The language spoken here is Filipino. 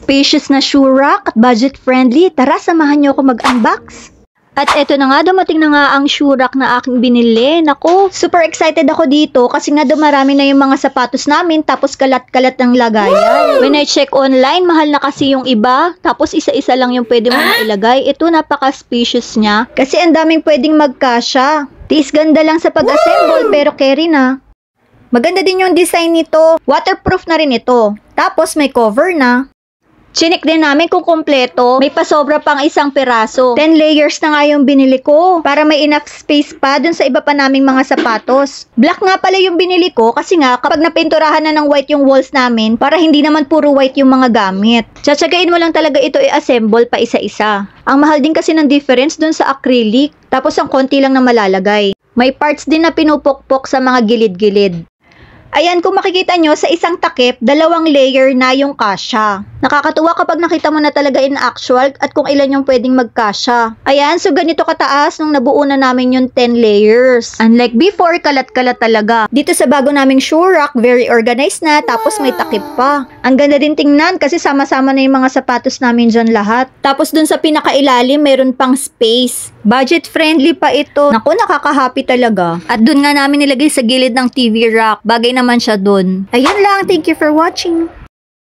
Spacious na shoe rack at budget friendly. Tara, samahan niyo ako mag-unbox. At eto na nga, dumating na nga ang shoe rack na aking binili. Nako, super excited ako dito kasi nga dumarami na yung mga sapatos namin tapos kalat-kalat ng lagayan. When I check online, mahal na kasi yung iba. Tapos isa-isa lang yung pwede mo mailagay. Ito napaka-spacious niya kasi ang daming pwedeng magkasya. Tis ganda lang sa pag-assemble pero carry na. Maganda din yung design nito. Waterproof na rin ito. Tapos may cover na. Chinik din namin kung kompleto. May pasobra pang isang piraso. 10 layers na nga yung binili ko para may enough space pa dun sa iba pa naming mga sapatos. Black nga pala yung binili ko kasi nga kapag napinturahan na ng white yung walls namin para hindi naman puro white yung mga gamit. Tsatsagain mo lang talaga ito i-assemble pa isa-isa. Ang mahal din kasi ng difference dun sa acrylic. Tapos ang konti lang na malalagay. May parts din na pinupukpok sa mga gilid-gilid. Ayan, kung makikita nyo, sa isang takip, 2 layer na yung kasya. Nakakatuwa kapag nakita mo na talaga in actual at kung ilan yung pwedeng magkasya. Ayan, so ganito kataas nung nabuo na namin yung 10 layers. Unlike before, kalat-kalat talaga. Dito sa bago naming shoe rack, very organized na, tapos may takip pa. Ang ganda din tingnan kasi sama-sama na yung mga sapatos namin dyan lahat. Tapos dun sa pinakailalim, meron pang space. Budget friendly pa ito. Naku, nakaka-happy talaga. At dun nga namin nilagay sa gilid ng TV rack. Bagay naman siya dun. Ayan lang, thank you for watching.